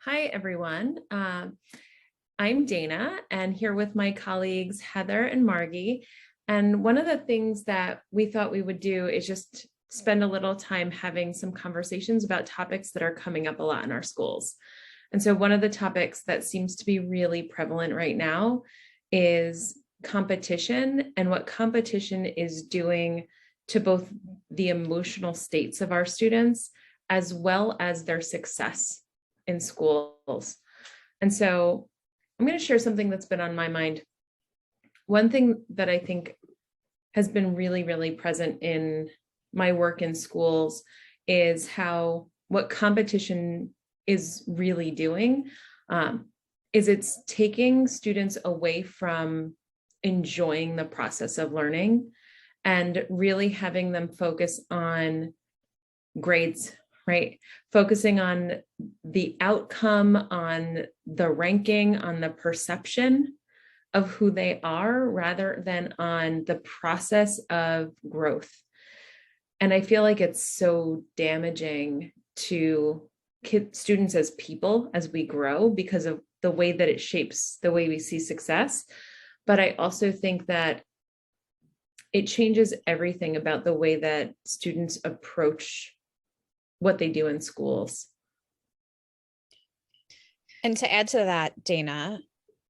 Hi, everyone. I'm Dana and here with my colleagues, Heather and Margy. And one of the things that we thought we would do is just spend a little time having some conversations about topics that are coming up a lot in our schools. And so one of the topics that seems to be really prevalent right now is competition and what competition is doing to both the emotional states of our students as well as their success in schools. And so I'm going to share something that's been on my mind. One thing that I think has been really, really present in my work in schools is what competition is really doing is it's taking students away from enjoying the process of learning and really having them focus on grades, right? Focusing on the outcome, on the ranking, on the perception of who they are rather than on the process of growth. And I feel like it's so damaging to students as people as we grow because of the way that it shapes the way we see success. But I also think that it changes everything about the way that students approach what they do in schools. And to add to that, Dana,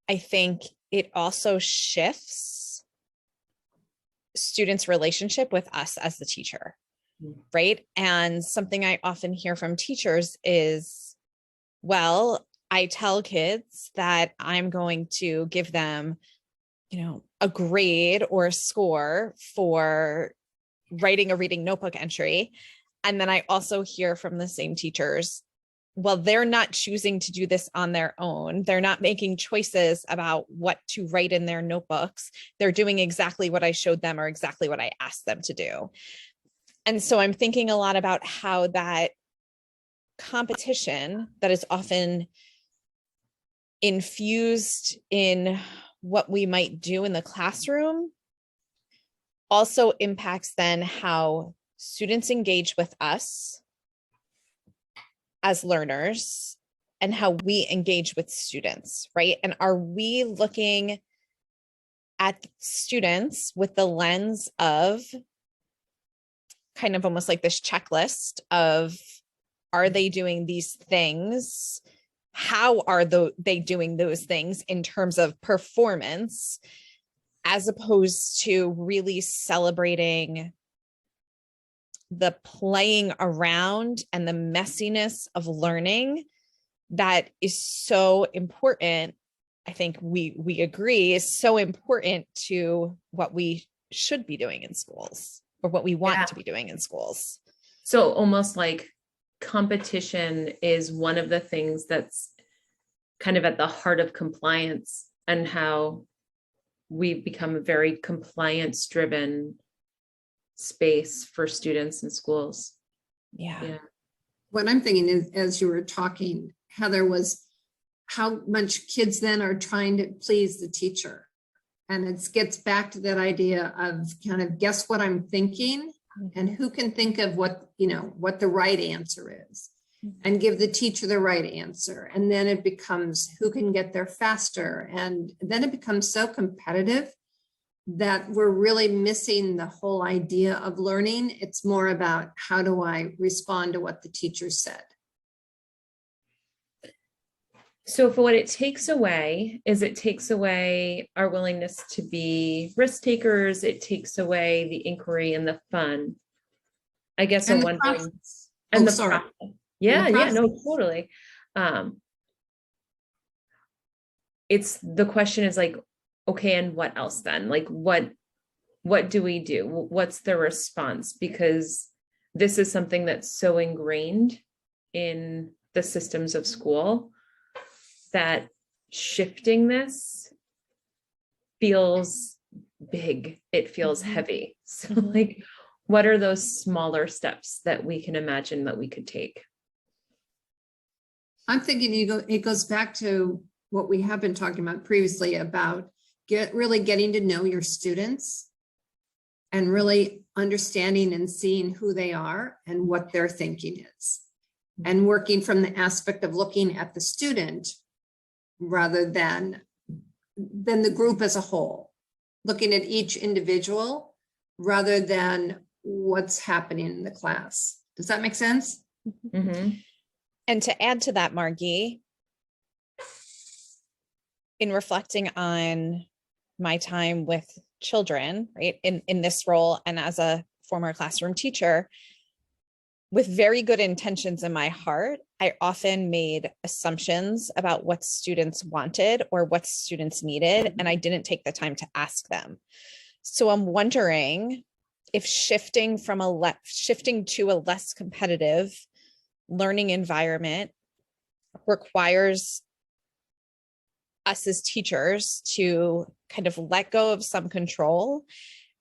I think it also shifts students' relationship with us as the teacher, right? And something I often hear from teachers is, well, I tell kids that I'm going to give them, a grade or a score for writing a reading notebook entry. And then I also hear from the same teachers, well, they're not choosing to do this on their own. They're not making choices about what to write in their notebooks. They're doing exactly what I showed them or exactly what I asked them to do. And so I'm thinking a lot about how that competition that is often infused in what we might do in the classroom also impacts then how students engage with us as learners and how we engage with students, right? And are we looking at students with the lens of kind of almost like this checklist of, are they doing these things? How are they doing those things in terms of performance, as opposed to really celebrating the playing around and the messiness of learning that is so important. I think we agree is so important to what we should be doing in schools or what we want to be doing in schools. So almost like competition is one of the things that's kind of at the heart of compliance and how we've become a very compliance driven space for students in schools. Yeah. What I'm thinking is, as you were talking, Heather, was how much kids then are trying to please the teacher. And it gets back to that idea of kind of guess what I'm thinking and who can think of what the right answer is and give the teacher the right answer. And then it becomes who can get there faster. And then it becomes so competitive that we're really missing the whole idea of learning. It's more about how do I respond to what the teacher said. So for what it takes away is it takes away our willingness to be risk takers. It takes away the inquiry and the fun. I guess I'm wondering. And the process. Yeah, no, totally. It's the question is like, okay, and what else then? Like, what do we do? What's the response? Because this is something that's so ingrained in the systems of school that shifting this feels big. It feels heavy. So like, what are those smaller steps that we can imagine that we could take? I'm thinking it goes back to what we have been talking about previously about really getting to know your students and really understanding and seeing who they are and what their thinking is. and working from the aspect of looking at the student rather than the group as a whole, looking at each individual rather than what's happening in the class. Does that make sense? Mhm. And to add to that, Margy, in reflecting on my time with children, right, in this role and as a former classroom teacher, with very good intentions in my heart, I often made assumptions about what students wanted or what students needed, and I didn't take the time to ask them. So I'm wondering if shifting to a less competitive learning environment requires us as teachers to kind of let go of some control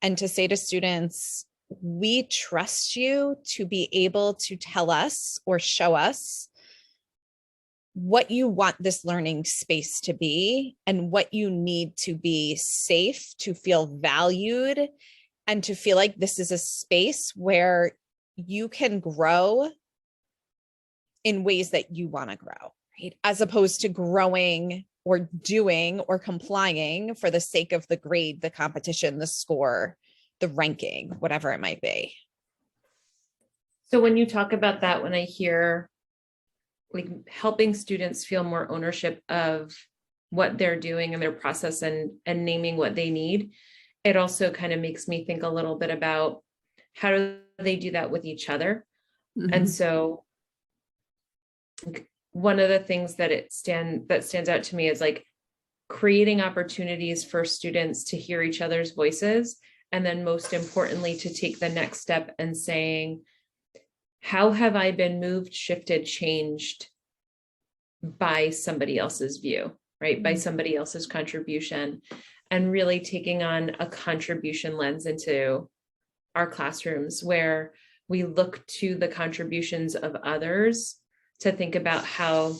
and to say to students, we trust you to be able to tell us or show us what you want this learning space to be and what you need to be safe, to feel valued, and to feel like this is a space where you can grow in ways that you want to grow, right? As opposed to growing or doing or complying for the sake of the grade, the competition, the score, the ranking, whatever it might be. So when you talk about that, when I hear like helping students feel more ownership of what they're doing and their process and naming what they need, it also kind of makes me think a little bit about how do they do that with each other. And so one of the things that stands out to me is like creating opportunities for students to hear each other's voices. And then most importantly, to take the next step and saying, how have I been moved, shifted, changed by somebody else's view, right? By somebody else's contribution, and really taking on a contribution lens into our classrooms where we look to the contributions of others to think about how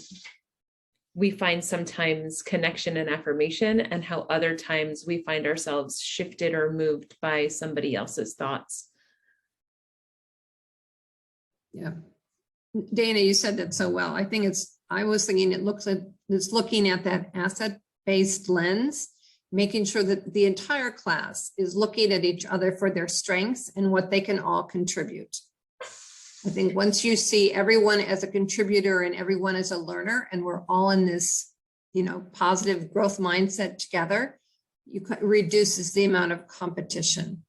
we find sometimes connection and affirmation, and how other times we find ourselves shifted or moved by somebody else's thoughts. Yeah. Dana, you said that so well. I was thinking it's looking at that asset-based lens, making sure that the entire class is looking at each other for their strengths and what they can all contribute. I think once you see everyone as a contributor and everyone as a learner, and we're all in this, positive growth mindset together, reduces the amount of competition.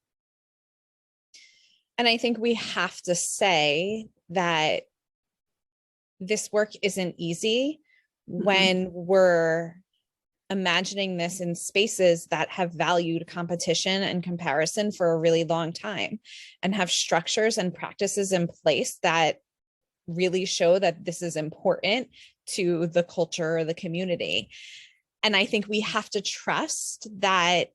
And I think we have to say that this work isn't easy when we're imagining this in spaces that have valued competition and comparison for a really long time and have structures and practices in place that really show that this is important to the culture or the community. And I think we have to trust that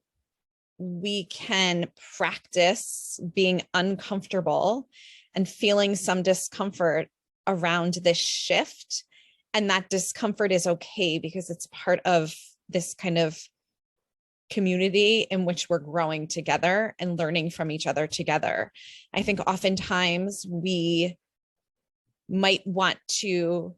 we can practice being uncomfortable and feeling some discomfort around this shift. And that discomfort is okay because it's part of this kind of community in which we're growing together and learning from each other together. I think oftentimes we might want to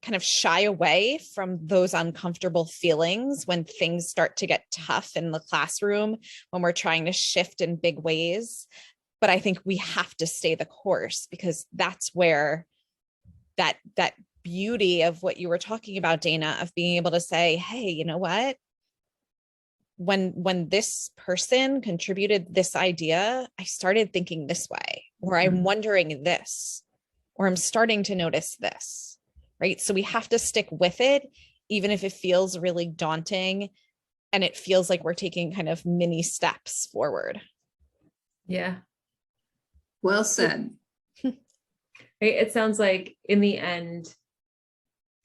kind of shy away from those uncomfortable feelings when things start to get tough in the classroom, when we're trying to shift in big ways. But I think we have to stay the course, because that's where that beauty of what you were talking about, Dana, of being able to say, hey, you know what? When this person contributed this idea, I started thinking this way, or I'm wondering this, or I'm starting to notice this, right? So we have to stick with it, even if it feels really daunting and it feels like we're taking kind of mini steps forward. Yeah. Well said. It sounds like in the end,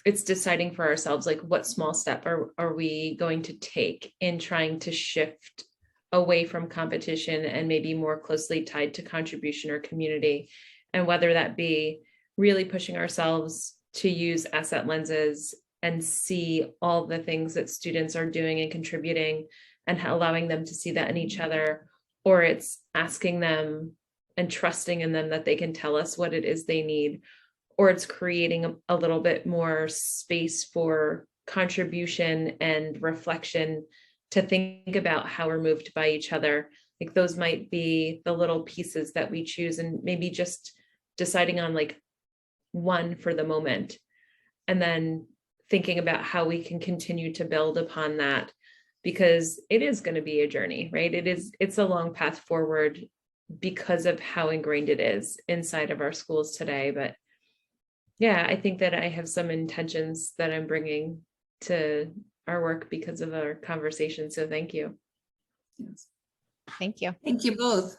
it's deciding for ourselves, like what small step are we going to take in trying to shift away from competition and maybe more closely tied to contribution or community. And whether that be really pushing ourselves to use asset lenses and see all the things that students are doing and contributing and allowing them to see that in each other, or it's asking them and trusting in them that they can tell us what it is they need, or it's creating a little bit more space for contribution and reflection to think about how we're moved by each other. Like those might be the little pieces that we choose, and maybe just deciding on like one for the moment, and then thinking about how we can continue to build upon that, because it is going to be a journey, right? It's a long path forward because of how ingrained it is inside of our schools today. But yeah, I think that I have some intentions that I'm bringing to our work because of our conversation. So thank you. Yes. Thank you. Thank you both.